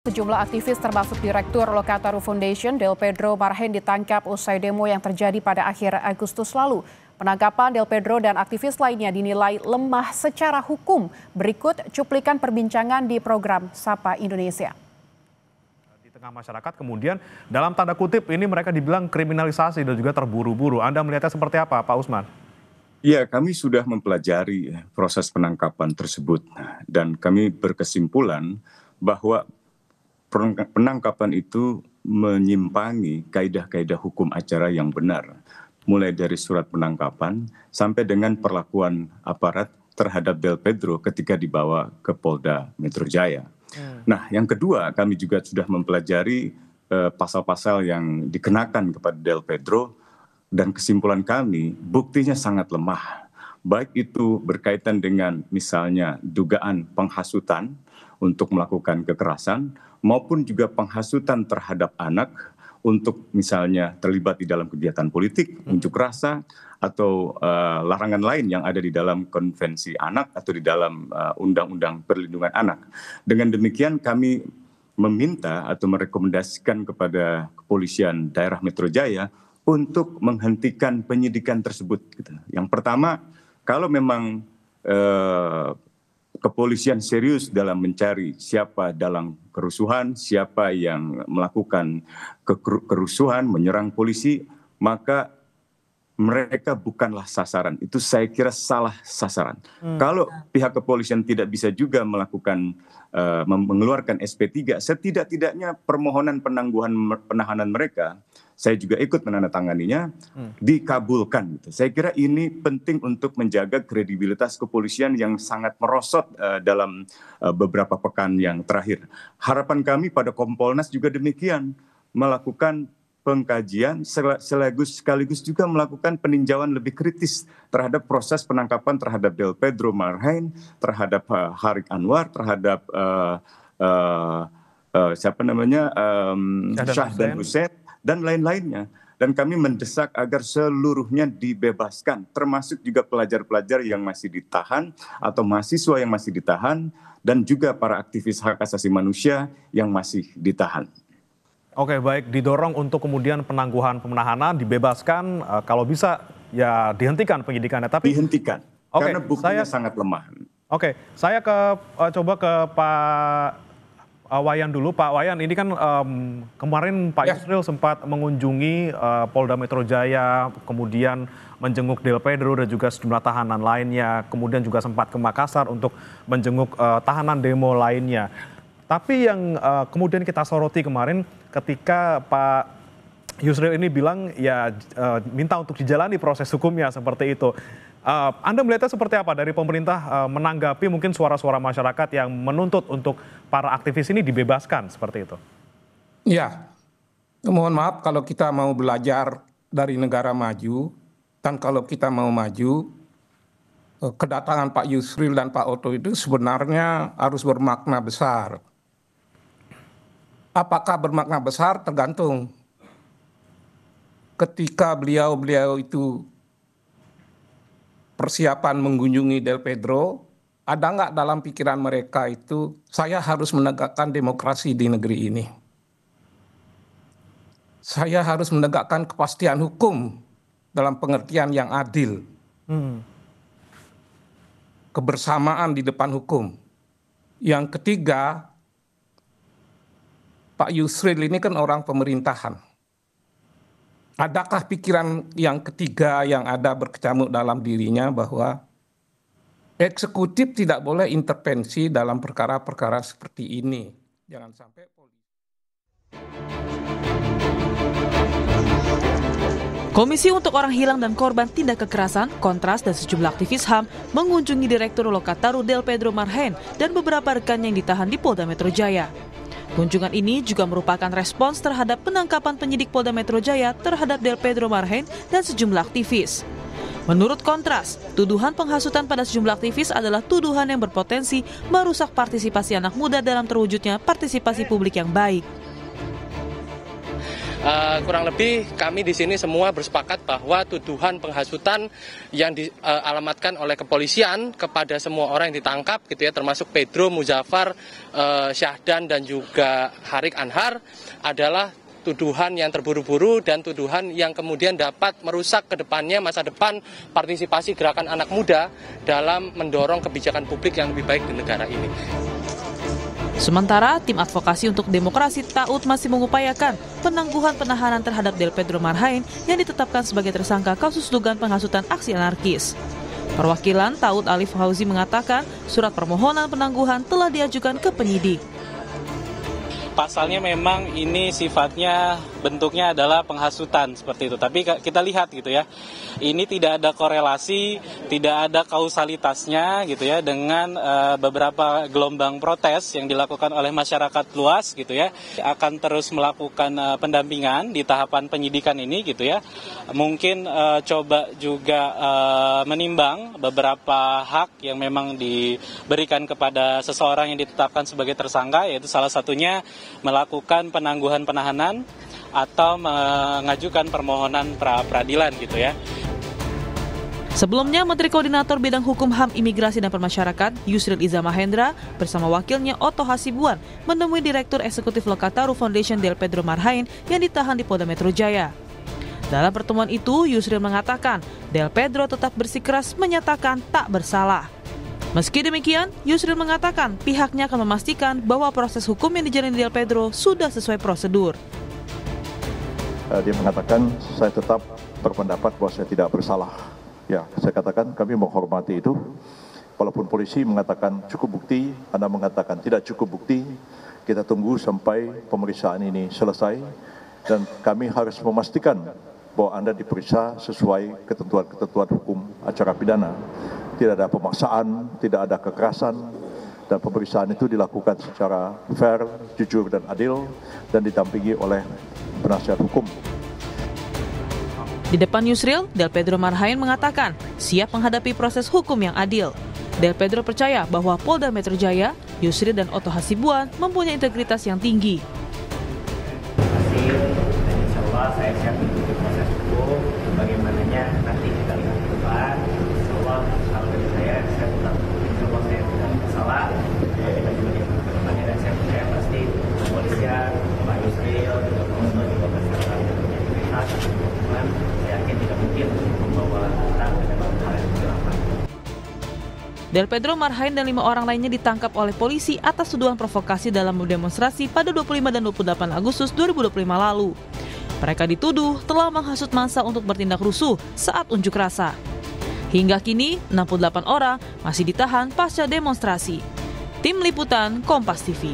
Sejumlah aktivis termasuk Direktur Lokataru Foundation, Del Pedro Marhen ditangkap usai demo yang terjadi pada akhir Agustus lalu. Penangkapan Del Pedro dan aktivis lainnya dinilai lemah secara hukum. Berikut cuplikan perbincangan di program Sapa Indonesia. Di tengah masyarakat kemudian dalam tanda kutip ini mereka dibilang kriminalisasi dan juga terburu-buru. Anda melihatnya seperti apa, Pak Usman? Ya, kami sudah mempelajari proses penangkapan tersebut dan kami berkesimpulan bahwa penangkapan itu menyimpangi kaidah-kaidah hukum acara yang benar, mulai dari surat penangkapan sampai dengan perlakuan aparat terhadap Del Pedro ketika dibawa ke Polda Metro Jaya. Nah, yang kedua, kami juga sudah mempelajari pasal-pasal yang dikenakan kepada Del Pedro dan kesimpulan kami buktinya sangat lemah. Baik itu berkaitan dengan misalnya dugaan penghasutan untuk melakukan kekerasan maupun juga penghasutan terhadap anak untuk misalnya terlibat di dalam kegiatan politik, unjuk rasa, atau larangan lain yang ada di dalam konvensi anak atau di dalam undang-undang perlindungan anak. Dengan demikian kami meminta atau merekomendasikan kepada kepolisian daerah Metro Jaya untuk menghentikan penyidikan tersebut. Yang pertama, kalau memang kepolisian serius dalam mencari siapa dalam kerusuhan, siapa yang melakukan kerusuhan, menyerang polisi, maka mereka bukanlah sasaran. Itu saya kira salah sasaran. Kalau pihak kepolisian tidak bisa juga melakukan mengeluarkan SP3, setidak-tidaknya permohonan penangguhan penahanan mereka, saya juga ikut menandatanganinya, dikabulkan. Saya kira ini penting untuk menjaga kredibilitas kepolisian yang sangat merosot dalam beberapa pekan yang terakhir. Harapan kami pada Kompolnas juga demikian, melakukan pengkajian sekaligus juga melakukan peninjauan lebih kritis terhadap proses penangkapan terhadap Del Pedro Marhen, terhadap Harik Anwar, terhadap Syahdan Hussein dan lain-lainnya. Dan kami mendesak agar seluruhnya dibebaskan, termasuk juga pelajar-pelajar yang masih ditahan atau mahasiswa yang masih ditahan dan juga para aktivis hak asasi manusia yang masih ditahan. Oke, baik, didorong untuk kemudian penangguhan penahanan, dibebaskan, kalau bisa ya dihentikan penyidikannya. Tapi dihentikan, karena buktinya sangat lemah. Oke, saya coba ke Pak Wayan dulu. Pak Wayan, ini kan kemarin Pak Yusril sempat mengunjungi Polda Metro Jaya, kemudian menjenguk Del Pedro dan juga sejumlah tahanan lainnya, kemudian juga sempat ke Makassar untuk menjenguk tahanan demo lainnya. Tapi yang kemudian kita soroti kemarin ketika Pak Yusril ini bilang ya minta untuk dijalani proses hukumnya seperti itu. Anda melihatnya seperti apa dari pemerintah menanggapi mungkin suara-suara masyarakat yang menuntut untuk para aktivis ini dibebaskan seperti itu? Ya, mohon maaf kalau kita mau belajar dari negara maju dan kalau kita mau maju, kedatangan Pak Yusril dan Pak Oto itu sebenarnya harus bermakna besar. Apakah bermakna besar tergantung ketika beliau itu persiapan mengunjungi Del Pedro, ada nggak dalam pikiran mereka itu saya harus menegakkan demokrasi di negeri ini. Saya harus menegakkan kepastian hukum dalam pengertian yang adil. Kebersamaan di depan hukum. Yang ketiga, Pak Yusril ini kan orang pemerintahan. Adakah pikiran yang ketiga yang ada berkecamuk dalam dirinya bahwa eksekutif tidak boleh intervensi dalam perkara-perkara seperti ini? Jangan sampai polisi. Komisi untuk Orang Hilang dan Korban Tindak Kekerasan, Kontras, dan sejumlah aktivis HAM mengunjungi Direktur Lokataru Del Pedro Marhen dan beberapa rekannya yang ditahan di Polda Metro Jaya. Kunjungan ini juga merupakan respons terhadap penangkapan penyidik Polda Metro Jaya terhadap Del Pedro Marhen dan sejumlah aktivis. Menurut Kontras, tuduhan penghasutan pada sejumlah aktivis adalah tuduhan yang berpotensi merusak partisipasi anak muda dalam terwujudnya partisipasi publik yang baik. Kurang lebih kami di sini semua bersepakat bahwa tuduhan penghasutan yang dialamatkan oleh kepolisian kepada semua orang yang ditangkap gitu ya, termasuk Pedro, Muzaffar, Syahdan dan juga Harik Anhar adalah tuduhan yang terburu-buru dan tuduhan yang kemudian dapat merusak ke depannya masa depan partisipasi gerakan anak muda dalam mendorong kebijakan publik yang lebih baik di negara ini. Sementara, tim advokasi untuk demokrasi TAUD masih mengupayakan penangguhan penahanan terhadap Del Pedro Marhain yang ditetapkan sebagai tersangka kasus dugaan penghasutan aksi anarkis. Perwakilan TAUD Alif Fauzi mengatakan surat permohonan penangguhan telah diajukan ke penyidik. Pasalnya memang ini sifatnya bentuknya adalah penghasutan seperti itu. Tapi kita lihat gitu ya, ini tidak ada korelasi, tidak ada kausalitasnya gitu ya dengan beberapa gelombang protes yang dilakukan oleh masyarakat luas gitu ya. Akan terus melakukan pendampingan di tahapan penyidikan ini gitu ya. Mungkin coba juga menimbang beberapa hak yang memang diberikan kepada seseorang yang ditetapkan sebagai tersangka, yaitu salah satunya melakukan penangguhan penahanan atau mengajukan permohonan pra-peradilan gitu ya. Sebelumnya, Menteri Koordinator Bidang Hukum HAM Imigrasi dan Permasyarakat Yusril Iza Mahendra bersama wakilnya Otto Hasibuan menemui Direktur Eksekutif Lokataru Foundation Del Pedro Marhain yang ditahan di Polda Metro Jaya. Dalam pertemuan itu, Yusril mengatakan Del Pedro tetap bersikeras menyatakan tak bersalah. Meski demikian, Yusril mengatakan pihaknya akan memastikan bahwa proses hukum yang dijalani Del Pedro sudah sesuai prosedur. Dia mengatakan saya tetap berpendapat bahwa saya tidak bersalah. Ya, saya katakan kami menghormati itu. Walaupun polisi mengatakan cukup bukti, Anda mengatakan tidak cukup bukti, kita tunggu sampai pemeriksaan ini selesai dan kami harus memastikan bahwa Anda diperiksa sesuai ketentuan-ketentuan hukum acara pidana. Tidak ada pemaksaan, tidak ada kekerasan, dan pemeriksaan itu dilakukan secara fair, jujur, dan adil, dan didampingi oleh penasihat hukum. Di depan Yusril, Del Pedro Marhain mengatakan siap menghadapi proses hukum yang adil. Del Pedro percaya bahwa Polda Metro Jaya, Yusril, dan Otto Hasibuan mempunyai integritas yang tinggi. Insya Allah saya siap mengikuti proses hukum, bagaimananya nanti kita lihat ke depan. Insya Allah kalau dari saya tetap, insya Allah saya tidak bersalah. Kita juga lihat ke depannya dan saya percaya pasti kepolisian, Pak Yusril, juga Otto juga bersama dengan integritas, teman-teman. Saya yakin tidak mungkin membawa kita ke dalam hal yang kegelapan. Del Pedro Marhain dan 5 orang lainnya ditangkap oleh polisi atas tuduhan provokasi dalam demonstrasi pada 25 dan 28 Agustus 2025 lalu. Mereka dituduh telah menghasut massa untuk bertindak rusuh saat unjuk rasa. Hingga kini, 68 orang masih ditahan pasca demonstrasi. Tim Liputan Kompas TV.